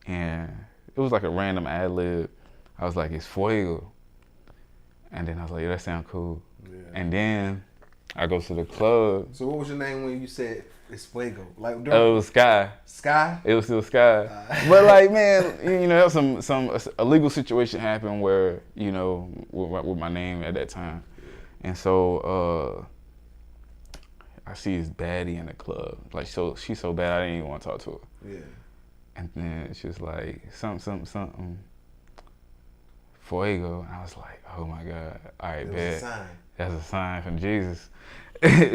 and it was like a random ad lib. I was like, it's Fuego. And then I was like, yeah, that sounds cool. Yeah. And then I go to the club. So what was your name when you said it's Fuego? Like it was Sky. Sky? It was still Sky. But like, man, you know, some illegal situation happened where, you know, with my name at that time. And so I see this baddie in the club. Like, so she's so bad I didn't even want to talk to her. Yeah. And then she was like, something. Fuego. And I was like, oh my God. All right, bet. That's a sign from Jesus.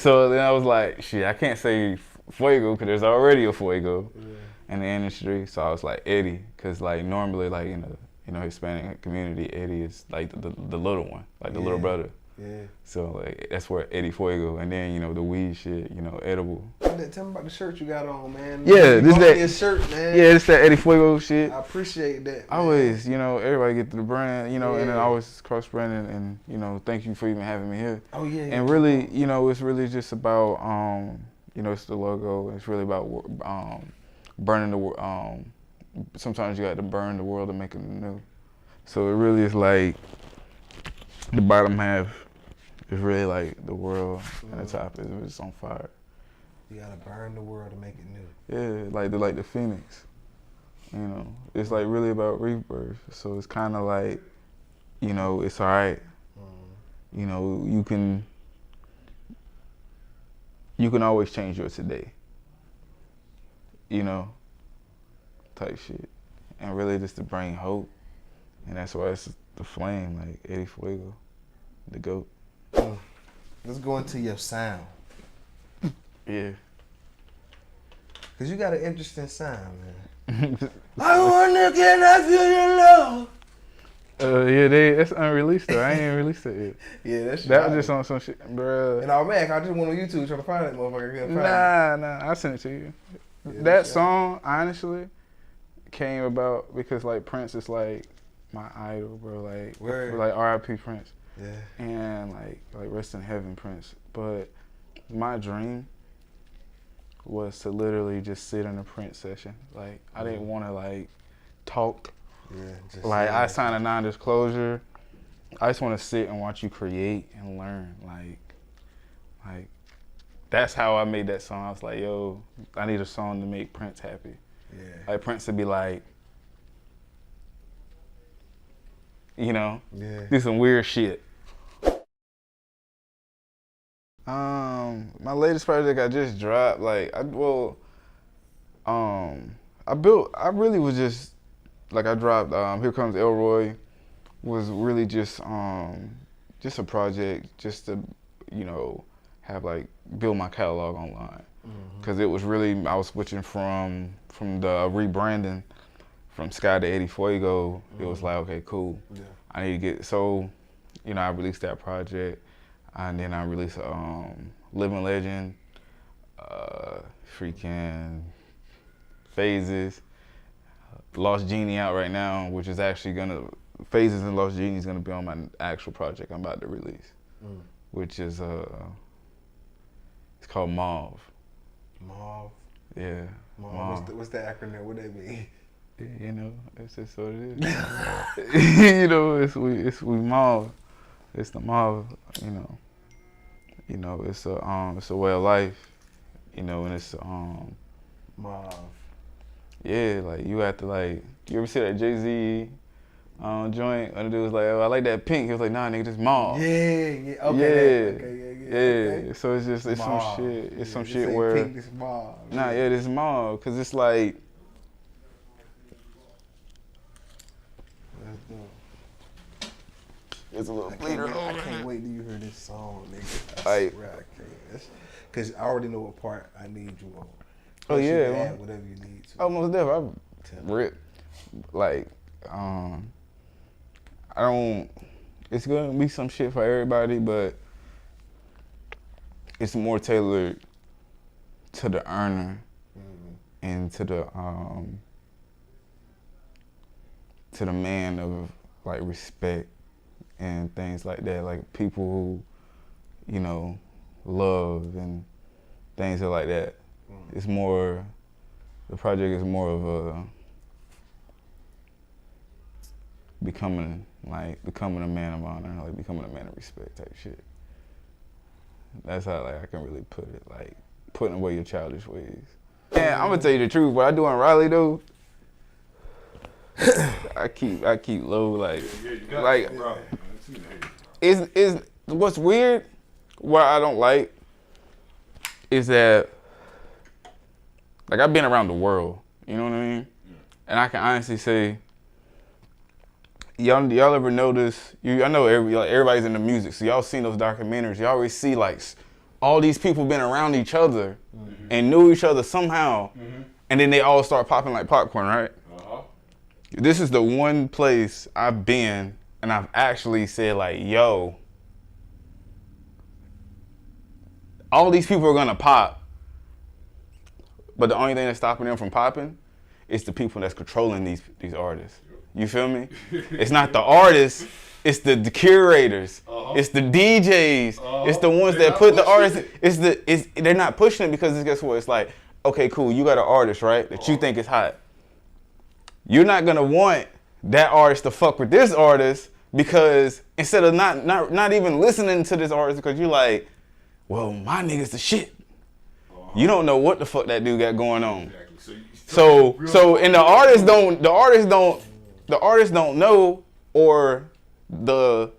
So then I was like, shit, I can't say Fuego because there's already a Fuego in the industry. So I was like, Edi, because like normally like in the Hispanic community, Edi is like the little one, like the little brother. Yeah. So like that's where Edi Fuego, and then you know the weed shit, you know, edible. Tell me about the shirt you got on, man. Yeah, this that shirt, man. Yeah, it's that Edi Fuego shit. I appreciate that. I always, you know, everybody get to the brand, you know, and then I always cross brand and you know, thank you for even having me here. Oh yeah. And really, you know, it's really just about you know, it's the logo. It's really about burning the sometimes you got to burn the world to make it new. So it really is like the bottom half is really like the world, and the top is just on fire. You gotta burn the world to make it new. Yeah, like the phoenix. You know, it's like really about rebirth. So it's kind of like, you know, it's all right. You know, you can always change your today. You know, type shit, and really just to bring hope, and that's why it's the flame, like Edi Fuego, the GOAT. Let's go into your sound. Yeah. Cause you got an interesting sound, man. I wanna get I feel your love. Yeah, that's unreleased though. I ain't even released it yet. Yeah, that's that was just on some shit, bruh. And man, I just went on YouTube trying to find that motherfucker. Nah, I sent it to you. Yeah, that song, honestly, came about because like Prince is like my idol, bro. Like R.I.P. Prince. Yeah. And like rest in heaven, Prince. But my dream was to literally just sit in a Prince session. Like I didn't want to like talk. Yeah. Like I signed a non-disclosure. I just want to sit and watch you create and learn. Like that's how I made that song. I was like, yo, I need a song to make Prince happy. Yeah. Like Prince would be like, you know, do some weird shit. My latest project I just dropped, like I really was just like I dropped Here Comes Elroy, was really just a project just to, you know, have like build my catalog online. Cause it was really, I was switching from the rebranding from Sky to Edi Fuego. It was like, okay, cool. Yeah. I need to get, so, you know, I released that project, and then I released Living Legend, freaking Phases, Lost Genie out right now, which is actually Phases and Lost Genie is gonna be on my actual project I'm about to release, which is it's called Mauve. Mauve. Yeah. Mauve. What's the acronym? What that mean? You know, it's just what it is. You know, it's we Mauve. It's the Mauve. You know, it's a way of life. You know, and it's Mauve. Yeah, like you have to like. You ever see that Jay-Z joint? And the dude was like, "Oh, I like that pink." He was like, "Nah, nigga, this Mauve." Yeah. Okay. Yeah. Okay. So it's just some shit. It's some shit this where. Pink, this Mauve. Nah, yeah, this Mauve, cause it's like. It's a little bleeder. I can't wait till you hear this song, nigga. I swear I can't. Cause I already know what part I need you on. Oh yeah. You can add whatever you need to. Almost definitely. I rip. Like, I don't. It's gonna be some shit for everybody, but it's more tailored to the earner and to the man of like respect and things like that, like people who, you know, love and things like that. It's more, the project is more of becoming a man of honor, like becoming a man of respect type shit. That's how like I can really put it, like putting away your childish ways. Man, I'm gonna tell you the truth. What I do in Raleigh though, I keep low, like is what's weird. What I don't like is that like I've been around the world, you know what I mean, and I can honestly say. Y'all ever notice? I know everybody's into music, so y'all seen those documentaries. Y'all always see like all these people been around each other and knew each other somehow, and then they all start popping like popcorn, right? This is the one place I've been, and I've actually said like, yo, all these people are gonna pop, but the only thing that's stopping them from popping is the people that's controlling these artists. You feel me? It's not the artists, it's the curators, it's the DJs, it's the ones that put the artists. They're not pushing it because guess what? It's like, okay, cool, you got an artist, right, that you think is hot. You're not gonna want that artist to fuck with this artist because instead of not even listening to this artist because you're like, well, my nigga's the shit. You don't know what the fuck that dude got going on. So and the artists don't know, or the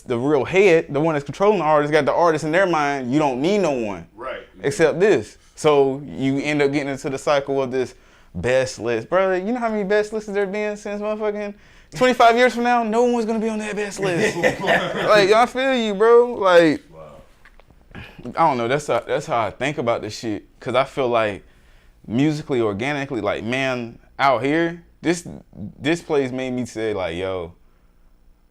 real head, the one that's controlling the artist, got the artist in their mind. You don't need no one, right? Except this. So you end up getting into the cycle of this best list, brother. You know how many best lists there been since motherfucking 25 years from now? No one's gonna be on that best list. Like I feel you, bro. Like I don't know. That's how I think about this shit. Cause I feel like musically, organically, like man, out here. This place made me say like, yo,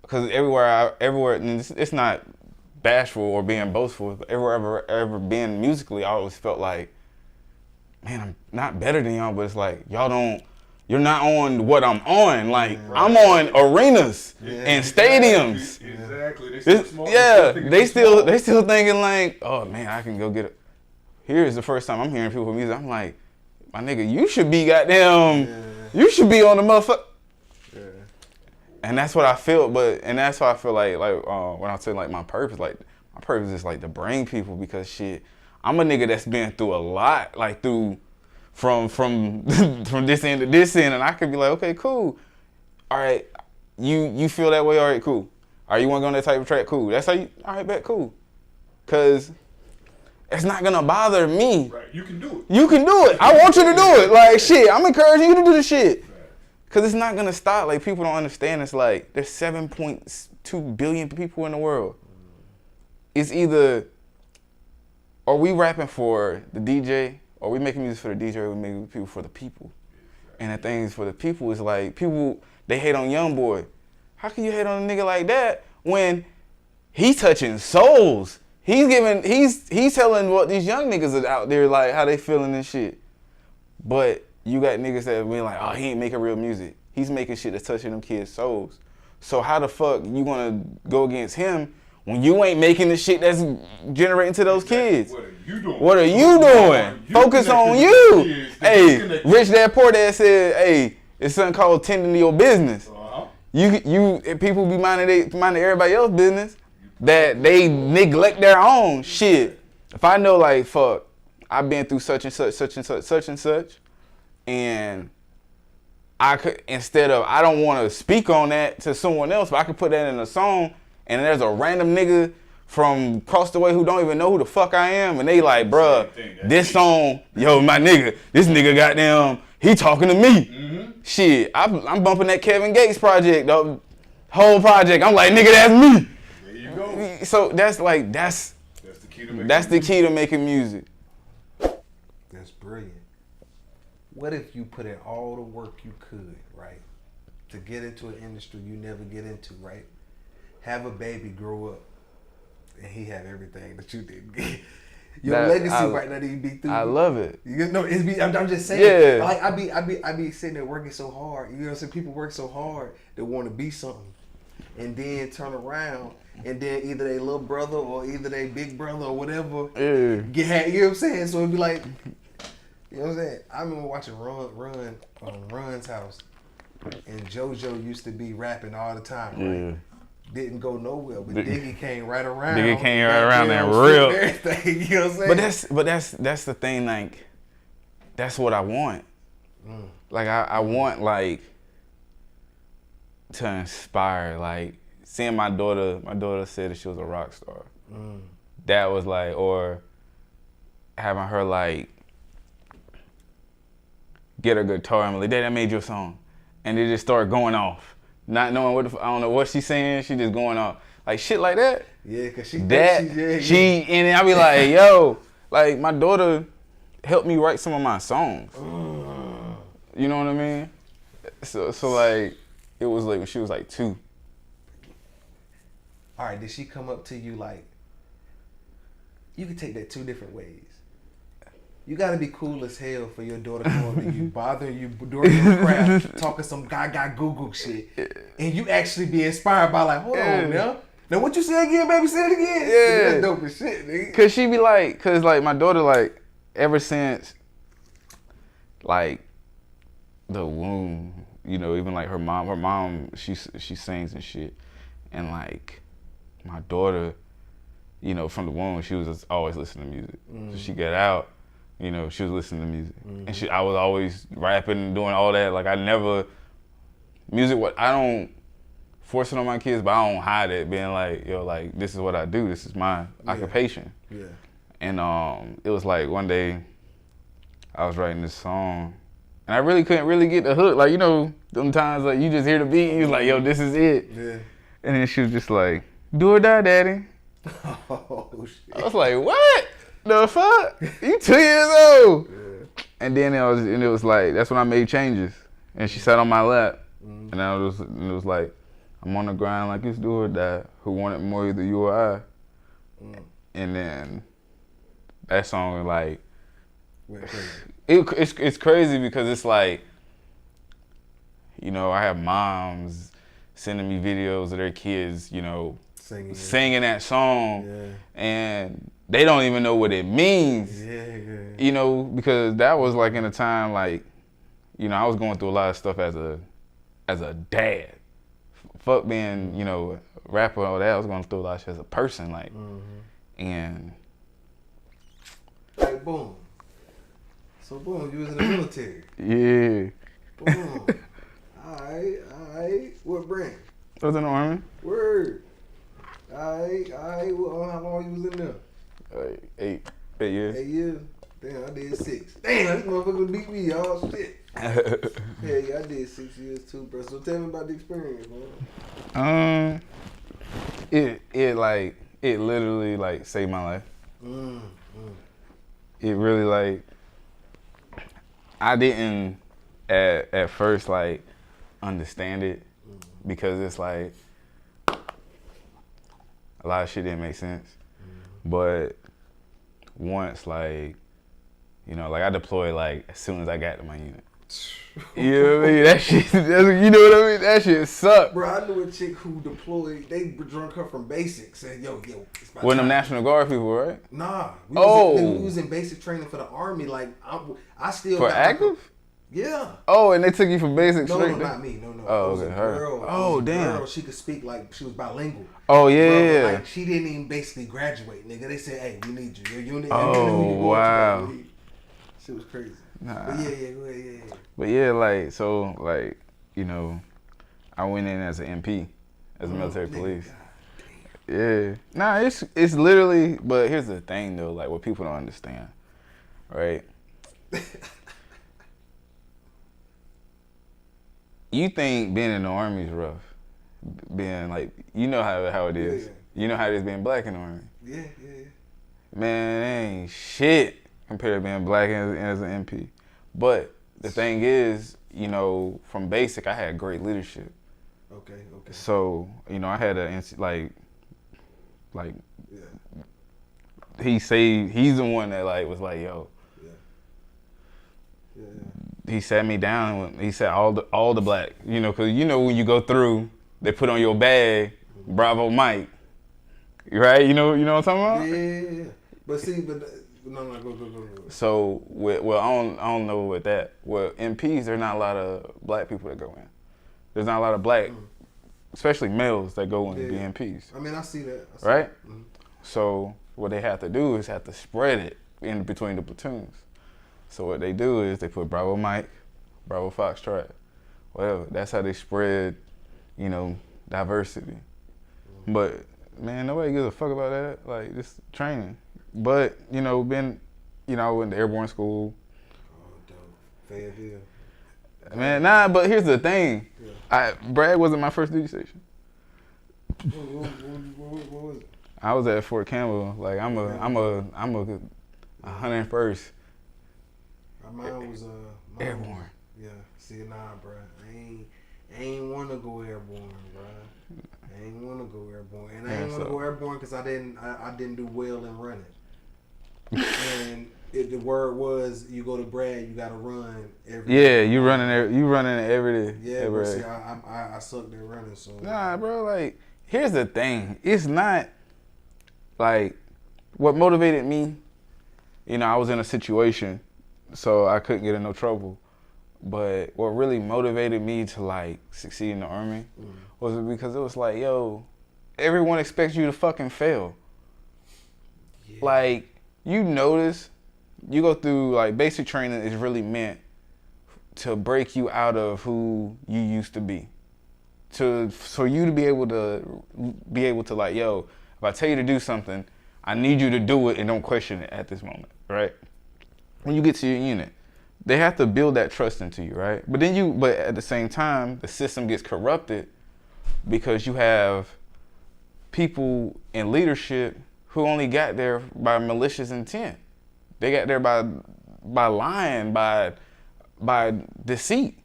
because everywhere, and it's not bashful or being boastful, but everywhere I've ever been musically, I always felt like, man, I'm not better than y'all, but it's like, you're not on what I'm on. Like, I'm on arenas and stadiums. Exactly. They still thinking like, oh man, I can go get it. Here's the first time I'm hearing people with music. I'm like, my nigga, you should be goddamn. You should be on the motherfucker. Yeah. And that's what I feel, and that's why I feel like when I say like my purpose is like to bring people because shit, I'm a nigga that's been through a lot, like from this end to this end, and I could be like, okay, cool. All right, you feel that way, all right, cool. All right, you wanna go on that type of track, cool. That's how you, all right, bet, cool. Cause it's not gonna bother me. Right, you can do it. You can do it. I want you to do it. Like shit, I'm encouraging you to do the shit. Cause it's not gonna stop. Like people don't understand. It's like there's 7.2 billion people in the world. It's either are we rapping for the DJ, or we making music for the DJ, or we making people for the people. And the things for the people is like people they hate on YoungBoy. How can you hate on a nigga like that when he's touching souls? He's telling what these young niggas are out there like how they feeling and shit. But you got niggas that be like, oh, he ain't making real music. He's making shit that's touching them kids' souls. So how the fuck you gonna go against him when you ain't making the shit that's generating to those kids? What are you doing? Focus on you. Hey, Rich Dad Poor Dad said, hey, it's something called tending to your business. You people be minding everybody else's business. That they neglect their own shit. If I know like fuck, I've been through such and such, and I could I don't want to speak on that to someone else, but I could put that in a song, and there's a random nigga from across the way who don't even know who the fuck I am, and they like, bruh, this song, yo, my nigga, this nigga goddamn, he talking to me. Shit, I'm bumping that Kevin Gates project, the whole project. I'm like, nigga, that's me. So that's the key to making music. That's brilliant. What if you put in all the work you could, right, to get into an industry you never get into, right? Have a baby grow up, and he have everything that you didn't get. Your legacy might not even be through. I love it. You know, I'm just saying. Yeah. Like I be sitting there working so hard. You know what I'm saying? People work so hard they want to be something, and then turn around. And then either they little brother or either they big brother or whatever get, you know what I'm saying? So it'd be like, you know what I'm saying? I remember watching Run's house. and JoJo used to be rapping all the time, right? Yeah. Didn't go nowhere, but Diggy came right around. Diggy came right around and real. Everything, you know what I'm saying? But that's the thing, like, that's what I want. Like, I want, like, to inspire, like, seeing my daughter said that she was a rock star. That was like, or having her, like, get a guitar and be like, Dad, I made your song. And they just start going off. Not knowing I don't know what she's saying, she just going off. Like, shit like that. Yeah, cause and then I be like, hey, yo, like, my daughter helped me write some of my songs. You know what I mean? So like, it was like when she was like 2. All right, did she come up to you like, you can take that 2 different ways. You gotta be cool as hell for your daughter coming up to you, bothering you during your craft, talking some gaga Google shit, and you actually be inspired by like, hold on now. Now what you say again, baby? Say it again. Yeah. That's dope as shit, nigga. Cause she be like, cause like my daughter, like, ever since like the womb, you know, even like her mom, she sings and shit. And like my daughter, you know, from the womb, she was just always listening to music. So she got out, you know, she was listening to music. And I was always rapping and doing all that. Like, I never, I don't force it on my kids, but I don't hide it, being like, yo, like, this is what I do. This is my occupation. Yeah. And it was like one day I was writing this song and I really couldn't really get the hook. Like, you know, sometimes like you just hear the beat and you're like, yo, this is it. Yeah. And then she was just like, do or die, daddy. Oh, shit. I was like, what? The fuck? You 2 years old. Yeah. And then it was like, that's when I made changes. And she sat on my lap. And it was like, I'm on the grind like it's do or die. Who want it more, either you or I? And then that song, like, it's crazy because it's like, you know, I have moms sending me videos of their kids, you know, singing that song, and they don't even know what it means. You know, because that was like in a time like, you know, I was going through a lot of stuff as a dad. Fuck being, you know, rapper or all that. I was going through a lot of shit as a person, like, and like boom. So boom, you was in the military. Yeah. Boom. Alright. What branch? I was in the Army. Word. Alright. Well, how long you was in there? 8 years. 8 years? Damn, I did 6. Damn, this motherfucker beat me, y'all. Shit. Yeah, I did 6 years too, bro. So tell me about the experience, man. It literally like saved my life. It really like, I didn't at first like understand it because it's like a lot of shit didn't make sense. But once, like, you know, like I deployed like as soon as I got to my unit. You know what I mean? That shit, you know what I mean? That shit sucked. Bro, I knew a chick who deployed, they drunk her from basic, said, yo, it's my One of them National Guard people, right? Nah. We was in basic training for the Army. Like, I still for active? Yeah. Oh, and they took you from basic straight? No, not me. No. Oh, okay, her. Girl, oh, damn. Girl, she could speak like she was bilingual. Oh, yeah. Bro, like, she didn't even basically graduate, nigga. They said, hey, we need you. Your unit. Oh, wow. Shit was crazy. Nah. But yeah. But yeah, like, so, like, you know, I went in as an MP, as a military police. Yeah. Nah, it's literally, but here's the thing, though, like, what people don't understand, right? You think being in the Army is rough. Being, like, you know how it is. Yeah. You know how it is being black in the Army. Yeah. Man, it ain't shit compared to being black as an MP. But the thing is, you know, from basic, I had great leadership. Okay. So, you know, I had he's the one that like was like, yo. Yeah. He sat me down. He said all the black, you know, cause you know when you go through, they put on your bag, Bravo Mike, right? You know what I'm talking about? Yeah. But see, no, go. So, well, I don't know with that. Well, MPs, there are not a lot of black people that go in. There's not a lot of black, especially males, that go in BMPs. I mean, I see that. Right? So what they have to do is have to spread it in between the platoons. So what they do is they put Bravo Mike, Bravo Foxtrot, whatever. That's how they spread, you know, diversity. But man, nobody gives a fuck about that. Like, just training. But, you know, I went to airborne school. Oh, dope. Fayetteville. Man, nah, but here's the thing. Bragg wasn't my first duty station. What was it? I was at Fort Campbell. Like, I'm a 101st. Mine was airborne. Yeah. See, nah, bro. I ain't want to go airborne, bro. I ain't want to go airborne, and I ain't want to go airborne because I didn't do well in running. And the word was, you go to Brad, you gotta run every day. You running every day. Yeah, but see, I sucked at running, so. Nah, bro, like, here's the thing. It's not, like, what motivated me, you know, I was in a situation, so I couldn't get in no trouble. But what really motivated me to, like, succeed in the Army was because it was like, yo, everyone expects you to fucking fail. Yeah. Like, you notice, you go through, like, basic training is really meant to break you out of who you used to be. For you to be able to like, yo, if I tell you to do something, I need you to do it and don't question it at this moment, right? When you get to your unit, they have to build that trust into you, right? But at the same time, the system gets corrupted because you have people in leadership who only got there by malicious intent. They got there by lying, by deceit.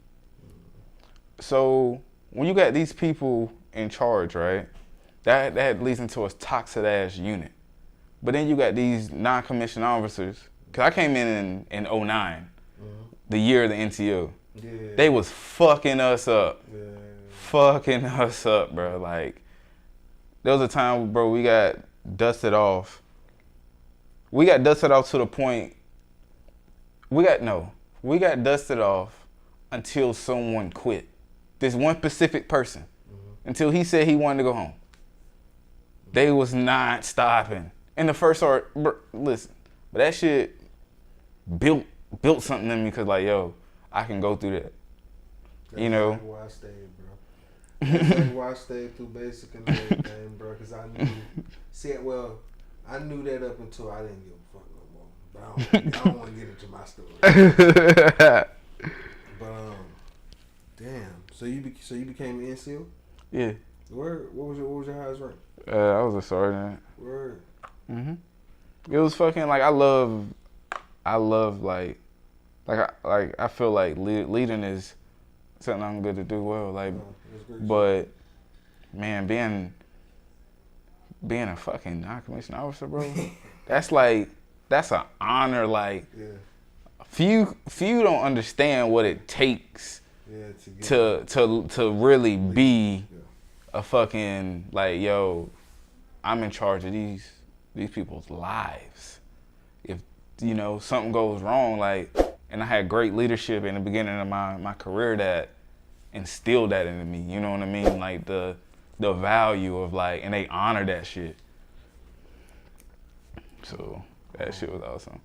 So when you got these people in charge, right, that leads into a toxic ass unit. But then you got these non-commissioned officers, because I came in 09, the year of the NTO. Yeah. They was fucking us up. Yeah. Fucking us up, bro. Like, there was a time, bro, we got dusted off. We got dusted off to the point, we got dusted off until someone quit. This one specific person, until he said he wanted to go home. They was not stopping. In the first listen, but that shit built something in me, because, like, yo, I can go through that. That's Exactly why I stayed, bro. That's exactly why I stayed through basic and everything, bro, because I knew, I knew that up until I didn't give a fuck no more. But I don't want to get into my story. But damn. So you became an NCO? Yeah. What was your highest rank? I was a sergeant. Word. It was fucking, like, I love like I feel like leading is something I'm good to do well. Like, but man, being a fucking non-commissioned officer, bro, that's an honor. Like, few don't understand what it takes to really be a fucking, like, yo, I'm in charge of these people's lives. If, you know, something goes wrong, like, and I had great leadership in the beginning of my career that instilled that into me, you know what I mean? Like, the value of, like, and they honor that shit. So that shit was awesome.